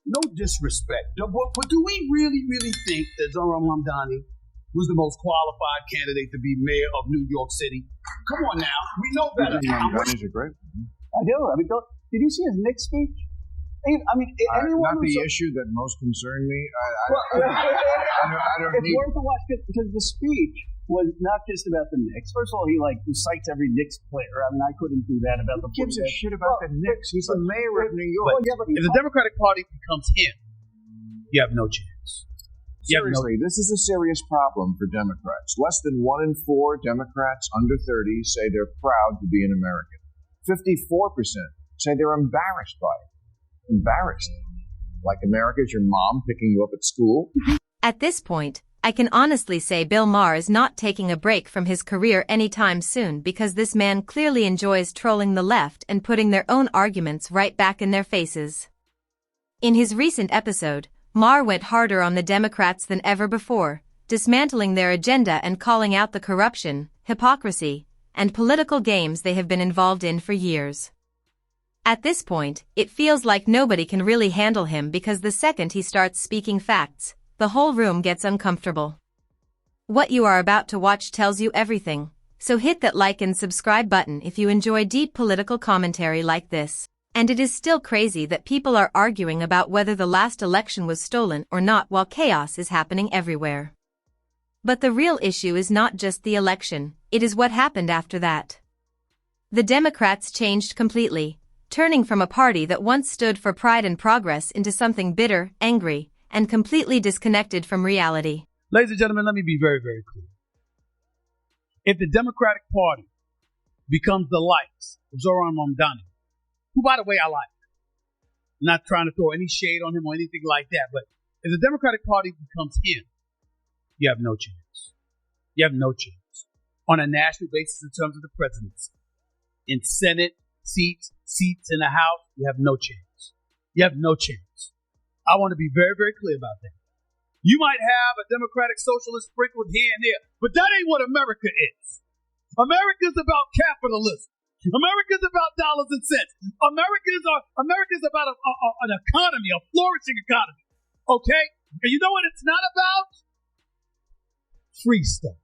no disrespect, but do we really think that Zohran Mamdani was the most qualified candidate to be mayor of New York City? Come on now, we know better. Mamdani's a great one. I do. I mean, did you see his Knicks speech? I mean, anyone not the issue that most concerned me. I don't it's need. worth a watch because the speech was not just about the Knicks. First of all, he recites every Knicks player. I mean, I couldn't do that about the. Who gives a shit about the Knicks? He's the mayor of New York. But if the Democratic Party becomes him, you have no chance. Seriously, this is a serious problem for Democrats. Less than 1 in 4 Democrats under 30 say they're proud to be an American. 54% say they're embarrassed by it. Embarrassed. Like America's your mom picking you up at school. At this point, I can honestly say Bill Maher is not taking a break from his career anytime soon because this man clearly enjoys trolling the left and putting their own arguments right back in their faces. In his recent episode, Maher went harder on the Democrats than ever before, dismantling their agenda and calling out the corruption, hypocrisy, and political games they have been involved in for years. At this point, it feels like nobody can really handle him because the second he starts speaking facts, the whole room gets uncomfortable. What you are about to watch tells you everything, so hit that like and subscribe button if you enjoy deep political commentary like this. And it is still crazy that people are arguing about whether the last election was stolen or not while chaos is happening everywhere. But the real issue is not just the election, it is what happened after that. The Democrats changed completely, turning from a party that once stood for pride and progress into something bitter, angry, and completely disconnected from reality. Ladies and gentlemen, let me be very, very clear. If the Democratic Party becomes the likes of Zohran Mamdani, who, by the way, I like, I'm not trying to throw any shade on him or anything like that, but if the Democratic Party becomes him, you have no chance. You have no chance. On a national basis in terms of the presidency. In Senate, seats in the House, you have no chance. You have no chance. I want to be very, very clear about that. You might have a Democratic socialist sprinkled here and there, but that ain't what America is. America's about capitalism. America's about dollars and cents. America's about an economy, a flourishing economy. Okay? And you know what it's not about? Free stuff.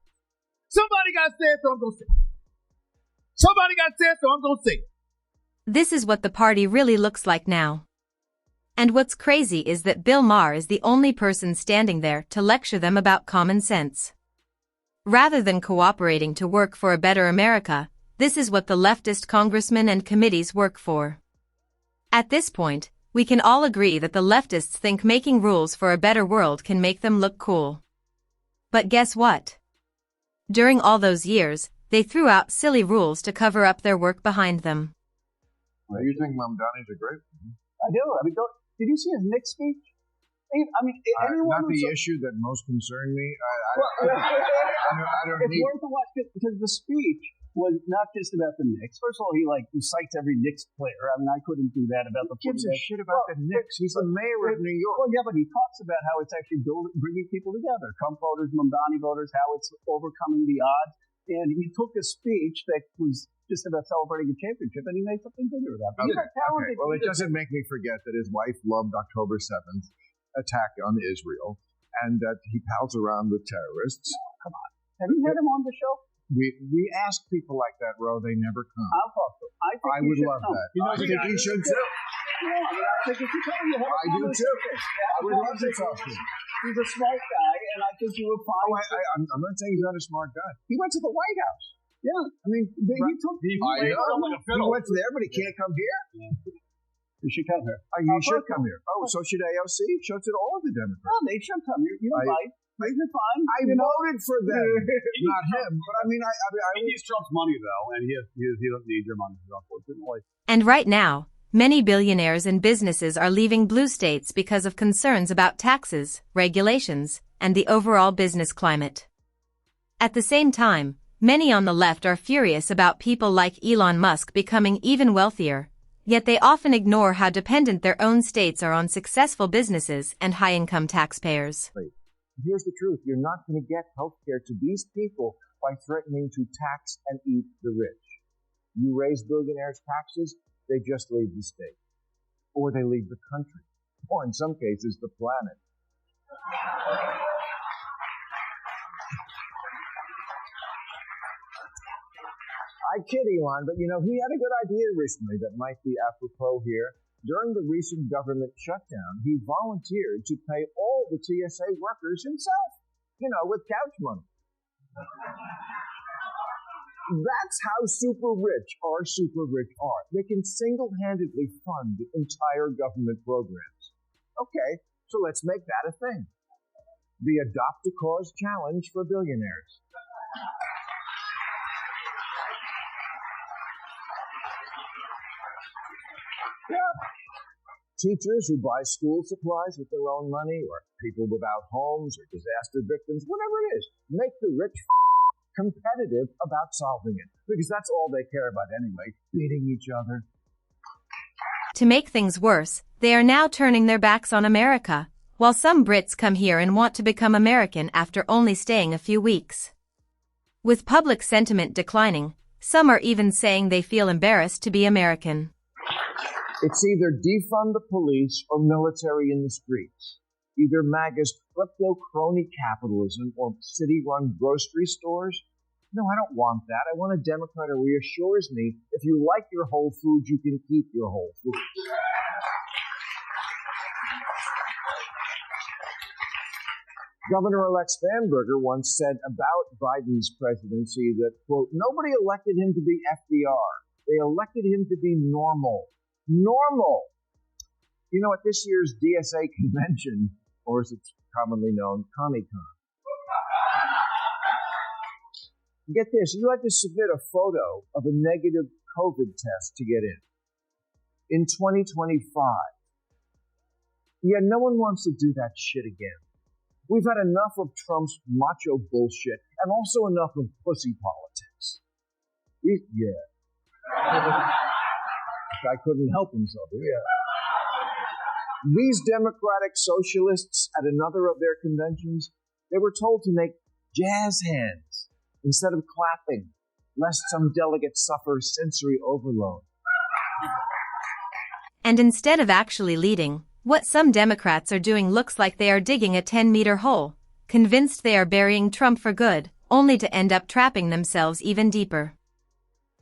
Somebody got said, so I'm going to say it. Somebody got said, so I'm going to say it. This is what the party really looks like now. And what's crazy is that Bill Maher is the only person standing there to lecture them about common sense. Rather than cooperating to work for a better America, this is what the leftist congressmen and committees work for. At this point, we can all agree that the leftists think making rules for a better world can make them look cool. But guess what? During all those years, they threw out silly rules to cover up their work behind them. Well, you think Mamdani's a great one? I do. I mean, did you see his Knicks speech? I mean, anyone not the issue that most concerned me. I don't it's need. worth a watch because the speech was not just about the Knicks. First of all, he recites every Knicks player. I mean, I couldn't do that about the. Who gives a shit about the Knicks? He's the mayor of New York. Well, yeah, but he talks about how it's actually bringing people together. Trump voters, Mamdani voters, how it's overcoming the odds. And he took a speech that was just about celebrating a championship, and he made something bigger about it. Okay. Well, it doesn't make me forget that his wife loved October 7th attack on Israel, and that he pals around with terrorists. No, come on. Have you had him on the show? We ask people like that, Ro. They never come. I'll talk to him. I would love that. I think he should too. I think if you come, you have I do too. I would love to talk to him. He's a smart guy, and I think you would find. I'm not saying he's not a smart guy. He went to the White House. Yeah, I mean, he took. He went there, but he can't come here. You should come here. You should come here. Oh, so should AOC? So should all of the Democrats. Well, they should come here. You're right. You're fine. I voted for them, not him. But I mean, he needs Trump's money though, and he doesn't need your money, unfortunately. And right now, many billionaires and businesses are leaving blue states because of concerns about taxes, regulations, and the overall business climate. At the same time, many on the left are furious about people like Elon Musk becoming even wealthier, yet they often ignore how dependent their own states are on successful businesses and high-income taxpayers. Here's the truth. You're not going to get health care to these people by threatening to tax and eat the rich. You raise billionaires' taxes, they just leave the state. Or they leave the country. or in some cases, the planet. I kid, Elon, but he had a good idea recently that might be apropos here. During the recent government shutdown, he volunteered to pay all the TSA workers himself, with couch money. That's how super rich our super rich are. They can single-handedly fund entire government programs. Okay, so let's make that a thing. The Adopt a Cause Challenge for billionaires. Yeah. Teachers who buy school supplies with their own money, or people without homes, or disaster victims, whatever it is, make the rich competitive about solving it. Because that's all they care about anyway, beating each other. To make things worse, they are now turning their backs on America, while some Brits come here and want to become American after only staying a few weeks. With public sentiment declining, some are even saying they feel embarrassed to be American. It's either defund the police or military in the streets. Either MAGA's klepto crony capitalism or city-run grocery stores. No, I don't want that. I want a Democrat who reassures me if you like your Whole Foods, you can keep your Whole Foods. Governor-elect Spanberger once said about Biden's presidency that, quote, nobody elected him to be FDR. They elected him to be normal. Normal! At this year's DSA convention, or as it's commonly known, Comic-Con. Get this, you had to submit a photo of a negative COVID test to get in 2025. Yeah, no one wants to do that shit again. We've had enough of Trump's macho bullshit and also enough of pussy politics. Yeah. I couldn't help himself. Yeah. These Democratic socialists at another of their conventions, they were told to make jazz hands instead of clapping, lest some delegates suffer sensory overload. And instead of actually leading, what some Democrats are doing looks like they are digging a 10-meter hole, convinced they are burying Trump for good, only to end up trapping themselves even deeper.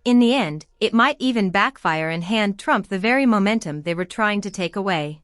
In the end, it might even backfire and hand Trump the very momentum they were trying to take away.